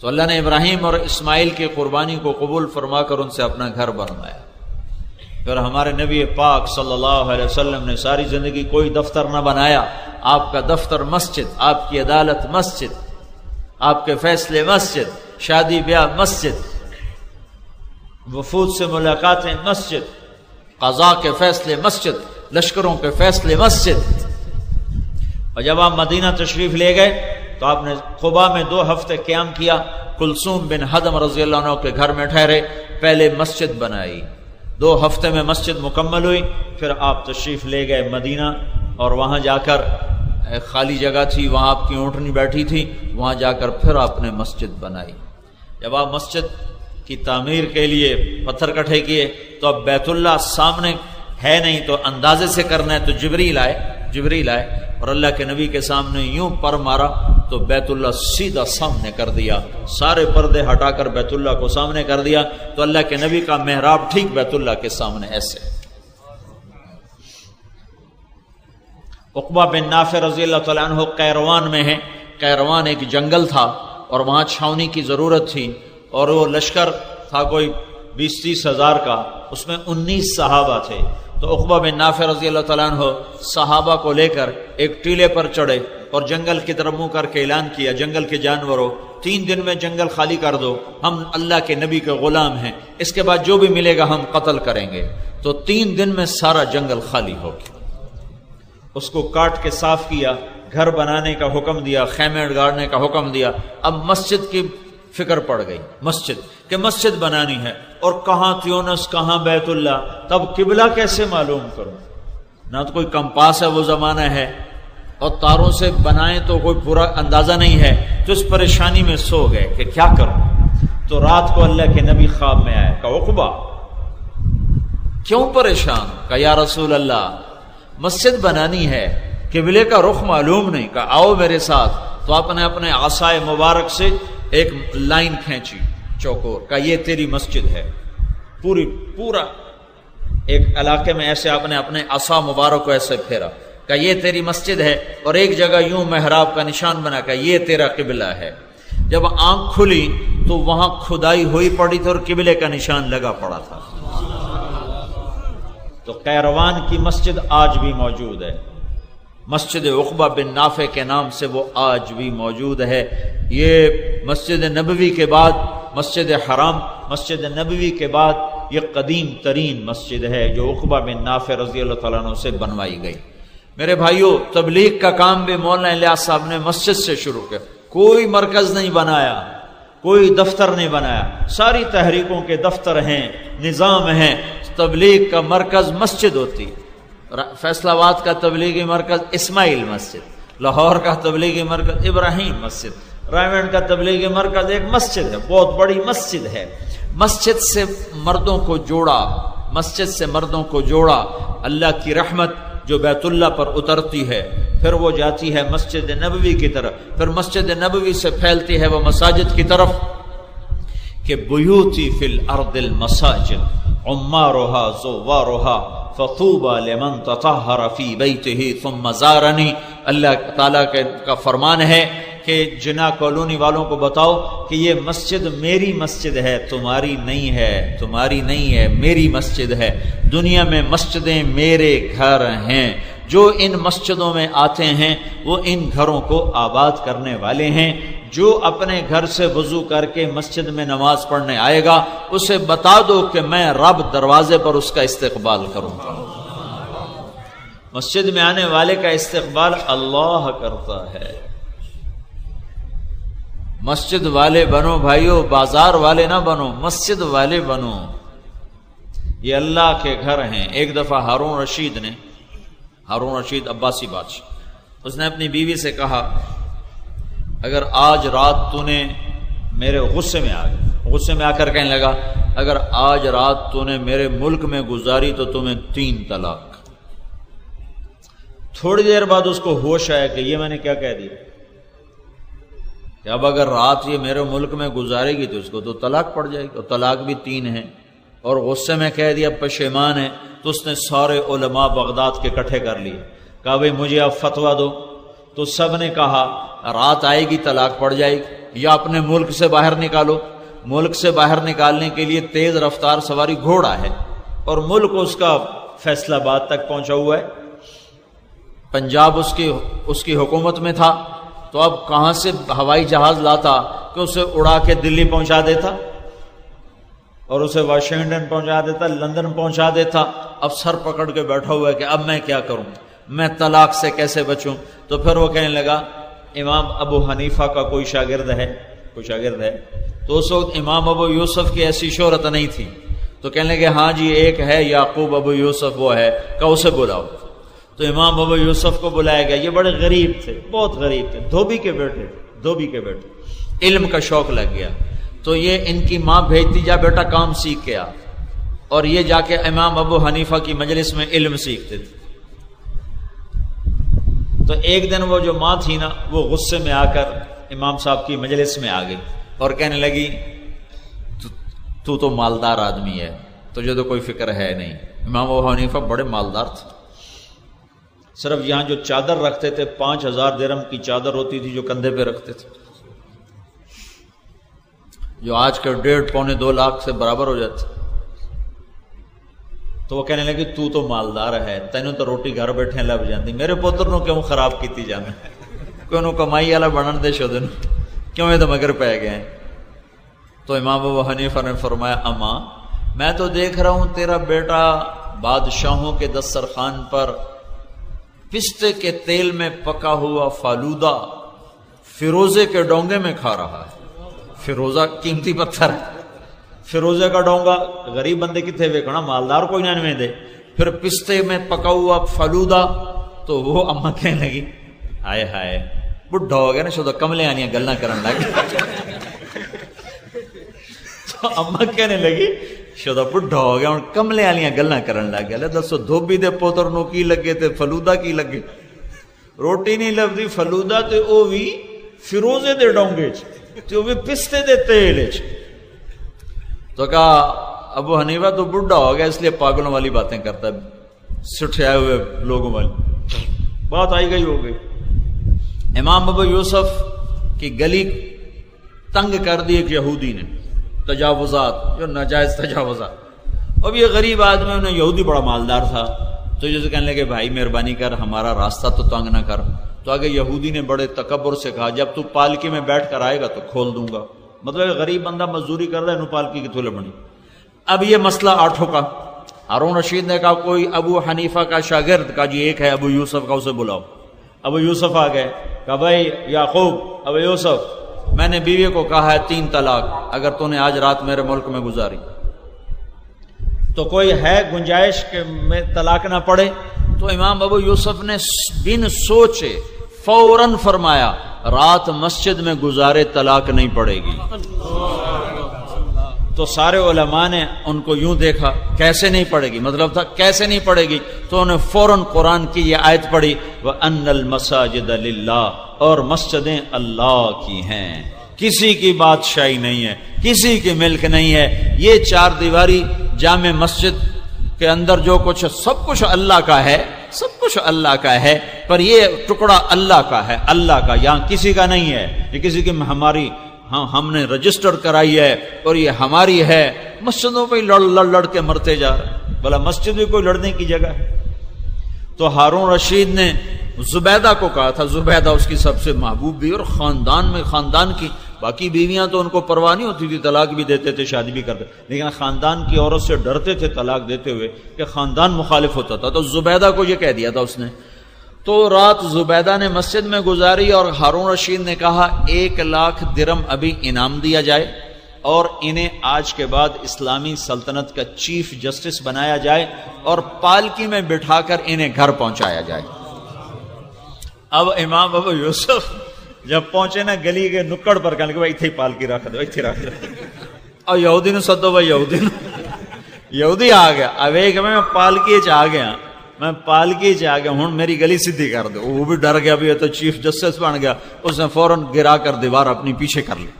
تو اللہ نے ابراہیم اور اسماعیل کی قربانی کو قبول فرما کر ان سے اپنا گھر بنوایا۔ پھر ہمارے نبی پاک صلی اللہ علیہ وسلم نے ساری زندگی کوئی دفتر نہ بنایا، آپ کا دفتر مسجد، آپ کی عدالت مسجد، آپ کے فیصلے مسجد، شادی بیاہ مسجد، وفود سے ملاقاتیں مسجد، قضاء کے فیصلے مسجد، لشکروں کے فیصلے مسجد۔ اور جب آپ مدینہ تشریف لے گئے تو آپ نے قباء میں 2 ہفتے قیام کیا، کلثوم بن حدم رضی اللہ عنہ کے گھر میں ٹھہرے، پہلے مسجد بنائی، 2 ہفتے میں مسجد مکمل ہوئی، پھر آپ تشریف لے گئے مدینہ، اور وہاں جا کر ایک خالی جگہ تھی، وہاں آپ کی اونٹنی بیٹھی تھی، وہاں جا کر پھر آپ نے مسجد بنائی۔ جب آپ مسجد کی تعمیر کے لیے پتھر کٹھے کیے تو اب بیت اللہ سامنے ہے نہیں، تو اندازے سے کرنا ہے، تو جبریل آئے اور اللہ کے نبی کے سامنے یوں پر مارا تو بیت اللہ سیدھا سامنے کر دیا، سارے پردے ہٹا کر بیت اللہ کو سامنے کر دیا، تو اللہ کے نبی کا محراب ٹھیک بیت اللہ کے سامنے ایسے۔ عقبہ بن نافع رضی اللہ تعالیٰ عنہ قیروان میں ہے، قیروان ایک جنگل تھا اور وہاں چھاؤنی کی ضرورت تھی، اور وہ لشکر تھا کوئی 20-30 ہزار کا، اس میں 19 صحابہ تھے۔ تو عقبہ بن نافع رضی اللہ تعالیٰ عنہ صحابہ کو لے کر ایک ٹیلے پر چڑھے اور جنگل کی طرف منہ کر کے اعلان کیا، جنگل کے جانوروں 3 دن میں جنگل خالی کر دو، ہم اللہ کے نبی کے غلام ہیں، اس کے بعد جو بھی ملے گا ہم قتل کریں گے۔ تو 3 دن میں سارا جنگل خالی ہو گیا، اس کو کاٹ کے صاف کیا، گھر بنانے کا حکم دیا، خیمے گاڑنے کا حکم دیا۔ اب مسجد کی فکر پڑ گئی، مسجد بنانی ہے، اور کہاں تیونس کہاں بیت اللہ، تب قبلہ کیسے معلوم کروں؟ نہ تو کوئی کمپاس ہے وہ زمانہ ہے، اور تاروں سے بنائیں تو کوئی پورا اندازہ نہیں ہے، تو اس پریشانی میں سو گئے کہ کیا کروں۔ تو رات کو اللہ کے نبی خواب میں آئے، کہا عقبہ کیوں پریشان؟ کہا یا رسول اللہ مسجد بنانی ہے، قبلے کا رخ معلوم نہیں۔ کہا آؤ میرے ساتھ۔ تو آپ نے اپنے عصائے مبارک سے ایک لائن کھینچی چوکور، کہا یہ تیری مسجد ہے، پورا ایک علاقے میں ایسے آپ نے اپنے عصا مبارک کو ایسے پھیرا، کہا یہ تیری مسجد ہے، اور ایک جگہ یوں محراب کا نشان بنا، کہا یہ تیرا قبلہ ہے۔ جب آنکھ کھلی تو وہاں کھدائی ہوئی پڑی تھی اور قبلے کا نشان لگا پڑا تھا۔ تو قیروان کی مسجد آج بھی موجود ہے، مسجد عقبہ بن نافع کے نام سے وہ آج بھی موجود ہے۔ یہ مسجد نبوی کے بعد، مسجد حرام، مسجد نبوی کے بعد یہ قدیم ترین مسجد ہے جو عقبہ بن نافع رضی اللہ تعالیٰ عنہ سے بنوائی گئی۔ میرے بھائیوں، تبلیغ کا کام بھی مولانا الیاس صاحب نے مسجد سے شروع کیا، کوئی مرکز نہیں بنایا، کوئی دفتر نہیں بنایا، ساری تحریکوں کے دفتر ہیں، نظام ہیں، تبلیغ کا مرکز مسجد ہوتی۔ فیصل آباد کا تبلیغی مرکز اسماعیل مسجد، لاہور کا تبلیغی مرکز ابراہیم مسجد، رائمنڈ کا تبلیغی مرکز ایک مسجد ہے، بہت بڑی مسجد ہے۔ مسجد سے مردوں کو جوڑا، مسجد سے مردوں کو جوڑا، اللہ کی رحمت جو بیت اللہ پر اترتی ہے، پھر وہ جاتی ہے مسجد نبوی کی طرف، پھر مسجد نبوی سے پھیلتی ہے وہ مساجد کی طرف، کہ بیوتی فی الارض المساجد عمارها زوارها فطوبى لمن تطہر فی بیتہ ثم زارنی۔ اللہ تعالیٰ کا فرمان ہے کہ جنا کالونی والوں کو بتاؤ کہ یہ مسجد میری مسجد ہے، تمہاری نہیں ہے، تمہاری نہیں ہے، میری مسجد ہے۔ دنیا میں مسجدیں میرے گھر ہیں، جو ان مسجدوں میں آتے ہیں وہ ان گھروں کو آباد کرنے والے ہیں۔ جو اپنے گھر سے وضو کر کے مسجد میں نماز پڑھنے آئے گا اسے بتا دو کہ میں رب دروازے پر اس کا استقبال کروں گا۔ مسجد میں آنے والے کا استقبال اللہ کرتا ہے۔ مسجد والے بنو بھائیو، بازار والے نہ بنو، مسجد والے بنو۔ یہ اللہ کے گھر ہیں۔ ایک دفعہ ہارون رشید عباسی بادشاہ، اس نے اپنی بیوی سے کہا اگر آج رات تو نے میرے غصے میں آ کر کہنے لگا اگر آج رات تو نے میرے ملک میں گزاری تو تمہیں 3 طلاق۔ تھوڑی دیر بعد اس کو ہوش آیا کہ یہ میں نے کیا کہہ دیا، کہ اب اگر رات یہ میرے ملک میں گزارے گی تو اس کو تو طلاق پڑ جائے گی، اور طلاق بھی 3 ہیں، اور غصے میں کہہ دیا پشیمان ہے۔ تو اس نے سارے علماء بغداد کے اکٹھے کر لیے، کہا بھئی مجھے اب فتویٰ دو، تو سب نے کہا رات آئے گی طلاق پڑ جائے گی، یا اپنے ملک سے باہر نکالو۔ ملک سے باہر نکالنے کے لیے تیز رفتار سواری گھوڑا ہے، اور ملک اس کا فیصلہ آباد تک پہنچا ہوا ہے، پنجاب اس کی حکومت میں تھا، تو اب کہاں سے ہوائی جہاز لاتا کہ اسے اڑا کے دلی پہنچا دیتا، اور اسے واشنگٹن پہنچا دیتا، لندن پہنچا دیتا۔ اب سر پکڑ کے بیٹھا ہوا ہے کہ اب میں کیا کروں، میں طلاق سے کیسے بچوں؟ تو پھر وہ کہنے لگا امام ابو حنیفہ کا کوئی شاگرد ہے تو اس وقت امام ابو یوسف کی ایسی شہرت نہیں تھی، تو کہنے لگے ہاں جی ایک ہے یعقوب ابو یوسف، وہ ہے کہ اسے بلاؤ۔ تو امام ابو یوسف کو بلایا گیا۔ یہ بڑے غریب تھے، بہت غریب تھے، دھوبی کے بیٹے، علم کا شوق لگ گیا۔ تو یہ ان کی ماں بھیجتی جا بیٹا کام سیکھ کے آ، اور یہ جا کے امام ابو حنیفہ کی مجلس میں علم سیکھتے تھے۔ تو ایک دن وہ جو ماں تھی نا، وہ غصے میں آ کر امام صاحب کی مجلس میں آ گئی اور کہنے لگی تو مالدار آدمی ہے، تجھے تو کوئی فکر ہے نہیں۔ امام ابو حنیفہ بڑے مالدار تھے، صرف یہاں جو چادر رکھتے تھے 5000 درہم کی چادر ہوتی تھی جو کندھے پہ رکھتے تھے، جو آج کے 1.5-2 لاکھ سے برابر ہو جاتے۔ تو وہ کہنے لگے تو مالدار ہے، تینوں تو روٹی گھر بیٹھے لب جاندی، میرے پتر نو کیوں خراب کیتی جانا، کیوں کمائی والا بنن دے شو دن، کیوں یہ تو مگر پہ گئے۔ تو امام ابو حنیفہ نے فرمایا اماں میں تو دیکھ رہا ہوں تیرا بیٹا بادشاہوں کے دسترخوان پر پستے کے تیل میں پکا ہوا فالودہ فیروزے کے ڈونگے میں کھا رہا ہے۔ فیروزہ قیمتی پتھر ہے، فیروزے کا ڈونگا غریب بندے کتنے ویکھنا، مالدار کوئی نہ میں دے، پھر پستے میں پکا ہوا فالودہ۔ تو وہ اماں کہنے لگی ہائے ہائے بڈھا ہو گیا نا، شدہ کملے آنیاں گلنا کرن لگ۔ تو اماں کہنے لگی شدہ بڈھا ہو گیا ہوں کملے آلیاں گلنا کرن لگ گیا۔ دسو دھوبی دے پوتر نو کی لگے تے فلودہ کی لگے، روٹی نہیں لبدی، فلودہ تے او بھی فیروزے دے ڈونگے تے او بھی پستے دے تیل۔ تو کہا ابو حنیفہ تو بڈھا ہو گیا اس لیے پاگلوں والی باتیں کرتا ہے، سٹھائے ہوئے لوگوں والی بات آئی گئی ہو گئی۔ امام ابو یوسف کی گلی تنگ کر دی ایک یہودی نے، تجاوزات، جو ناجائز تجاوزات۔ اب یہ غریب آدمی، انہیں یہودی بڑا مالدار تھا، تو جیسے کہنے لگے بھائی مہربانی کر ہمارا راستہ تو تنگ نہ کر۔ تو آگے یہودی نے بڑے تکبر سے کہا جب تو پالکی میں بیٹھ کر آئے گا تو کھول دوں گا۔ مطلب غریب بندہ مزدوری کر رہا ہے، انہوں پالکی کی تھولے بنی۔ اب یہ مسئلہ آٹھوں کا، ہارون رشید نے کہا کوئی ابو حنیفہ کا شاگرد، کہا جی ایک ہے ابو یوسف کا، اسے بلاؤ۔ ابو یوسف آ گئے، کہا بھائی یعقوب، ابو یوسف میں نے بیوی کو کہا ہے 3 طلاق، اگر تو نے آج رات میرے ملک میں گزاری تو کوئی ہے گنجائش کہ میں طلاق نہ پڑے؟ تو امام ابو یوسف نے بن سوچے فوراً فرمایا رات مسجد میں گزارے طلاق نہیں پڑے گی۔ تو سارے علماء نے ان کو یوں دیکھا کیسے نہیں پڑے گی، مطلب تھا کیسے نہیں پڑے گی؟ تو انہیں فوراً قرآن کی یہ آیت پڑھی وَأَنَّ الْمَسَاجِدَ لِلَّهِ، اور مسجدیں اللہ کی ہیں، کسی کی بادشاہی نہیں ہے، کسی کی ملک نہیں ہے۔ یہ 4 دیواری جامع مسجد کے اندر جو کچھ سب کچھ اللہ کا ہے، سب کچھ اللہ کا ہے، پر یہ ٹکڑا اللہ کا ہے، اللہ کا، یہاں کسی کا نہیں ہے، یہ کسی کی ہماری، ہاں ہم نے رجسٹر کرائی ہے اور یہ ہماری ہے۔ مسجدوں پہ لڑ کے مرتے جا رہے ہیں، بھلا مسجد بھی کوئی لڑنے کی جگہ ہے؟ تو ہارون رشید نے زبیدہ کو کہا تھا، زبیدہ اس کی سب سے محبوب بھی، اور خاندان کی باقی بیویاں تو ان کو پرواہ نہیں ہوتی تھی، طلاق بھی دیتے تھے، شادی بھی کرتے، لیکن خاندان کی عورت سے ڈرتے تھے طلاق دیتے ہوئے کہ خاندان مخالف ہوتا تھا۔ تو زبیدہ کو یہ کہہ دیا تھا اس نے۔ تو رات زبیدہ نے مسجد میں گزاری اور ہارون رشید نے کہا 1 لاکھ درہم ابھی انعام دیا جائے اور انہیں آج کے بعد اسلامی سلطنت کا چیف جسٹس بنایا جائے اور پالکی میں بٹھا کر انہیں گھر پہنچایا جائے۔ اب امام ابو یوسف جب پہنچے نا گلی کے نکڑ پر، کہنے کہ بھائی اتھے پالکی رکھ دو، اتھے رکھ دو، اور یہودی نے سدو بھائی، یہودی آ گیا۔ اب ایک میں پالکی چ آ گیا، میں پالکی چ آ گیا، ہوں میری گلی سیدھی کر دو۔ وہ بھی ڈر گیا، بھی یہ تو چیف جسٹس بن گیا، اس نے فوراً گرا کر دیوار اپنی پیچھے کر لی۔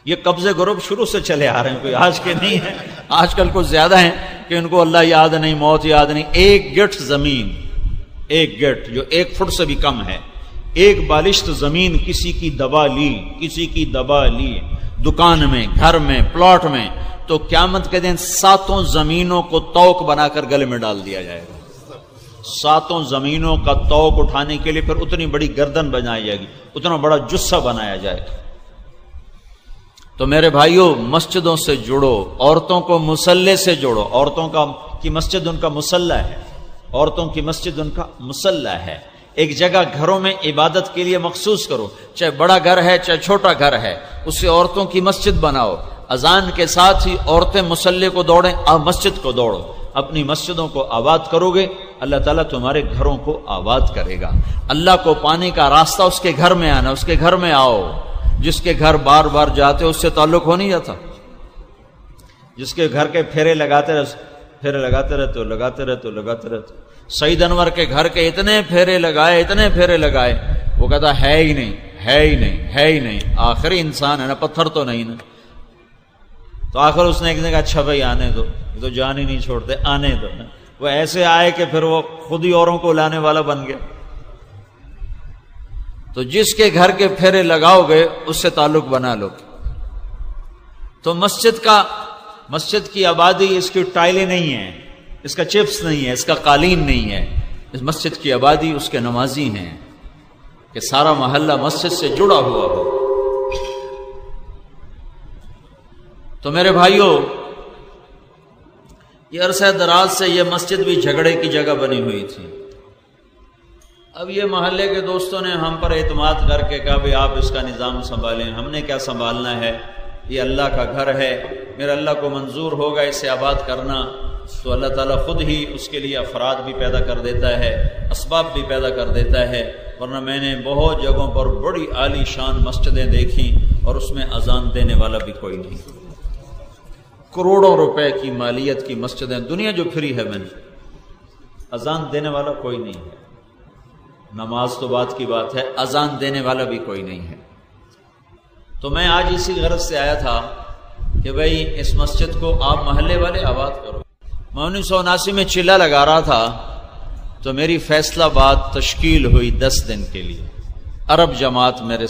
یہ قبضے گروپ شروع سے چلے آ رہے ہیں، کوئی آج کے نہیں ہیں، آج کل کچھ زیادہ ہیں کہ ان کو اللہ یاد نہیں، موت یاد نہیں۔ 1 گٹھ زمین، 1 گٹھ جو 1 فٹ سے بھی کم ہے، ایک بالشت زمین کسی کی دبا لی دکان میں، گھر میں، پلاٹ میں، تو قیامت کے دن 7 زمینوں کو توق بنا کر گلے میں ڈال دیا جائے گا۔ 7 زمینوں کا توق اٹھانے کے لیے پھر اتنی بڑی گردن بنائی جائے گی، اتنا بڑا جثہ بنایا جائے گا۔ تو میرے بھائیوں، مسجدوں سے جڑو، عورتوں کو مصلے سے جوڑو۔ عورتوں کی مسجد ان کا مصلی ہے، عورتوں کی مسجد ان کا مصلی ہے۔ ایک جگہ گھروں میں عبادت کے لیے مخصوص کرو، چاہے بڑا گھر ہے چاہے چھوٹا گھر ہے، اسے عورتوں کی مسجد بناؤ۔ اذان کے ساتھ ہی عورتیں مصلی کو دوڑیں، مسجد کو دوڑو۔ اپنی مسجدوں کو آباد کرو گے، اللہ تعالیٰ تمہارے گھروں کو آباد کرے گا۔ اللہ کو پانے کا راستہ اس کے گھر میں آنا، اس کے گھر میں آؤ۔ جس کے گھر بار بار جاتے اس سے تعلق ہو نہیں جاتا، جس کے گھر کے پھیرے لگاتے رہتے۔ سعید انور کے گھر کے اتنے پھیرے لگائے، وہ کہتا ہے ہی نہیں، آخری انسان ہے نا، پتھر تو نہیں نا۔ تو آخر اس نے ایک نے کہا اچھا بھائی آنے دو، یہ تو جان ہی نہیں چھوڑتے، آنے دو نا۔ وہ ایسے آئے کہ پھر وہ خود ہی اوروں کو لانے والا بن گیا۔ تو جس کے گھر کے پھیرے لگاؤ گے اس سے تعلق بنا لو۔ تو مسجد کی آبادی، اس کی ٹائلیں نہیں ہیں، اس کا چپس نہیں ہے، اس کا قالین نہیں ہے، اس مسجد کی آبادی اس کے نمازی ہیں، کہ سارا محلہ مسجد سے جڑا ہوا ہو۔ تو میرے بھائیوں، یہ عرصہ دراز سے یہ مسجد بھی جھگڑے کی جگہ بنی ہوئی تھی۔ اب یہ محلے کے دوستوں نے ہم پر اعتماد کر کے کہا بھئی آپ اس کا نظام سنبھالیں، ہم نے کیا سنبھالنا ہے، یہ اللہ کا گھر ہے، میرا اللہ کو منظور ہوگا اسے آباد کرنا تو اللہ تعالیٰ خود ہی اس کے لیے افراد بھی پیدا کر دیتا ہے، اسباب بھی پیدا کر دیتا ہے۔ ورنہ میں نے بہت جگہوں پر بڑی عالی شان مسجدیں دیکھیں اور اس میں اذان دینے والا بھی کوئی نہیں۔ کروڑوں روپے کی مالیت کی مسجدیں دنیا جو پھری ہے میں نے، اذان دینے والا کوئی نہیں ہے۔ نماز تو بات کی بات ہے، اذان دینے والا بھی کوئی نہیں ہے۔ تو میں آج اسی غرض سے آیا تھا کہ بھئی اس مسجد کو آپ محلے والے آباد کرو۔ میں 1979 میں چلہ لگا رہا تھا تو میری فیصلہ بات تشکیل ہوئی 10 دن کے لیے، عرب جماعت میرے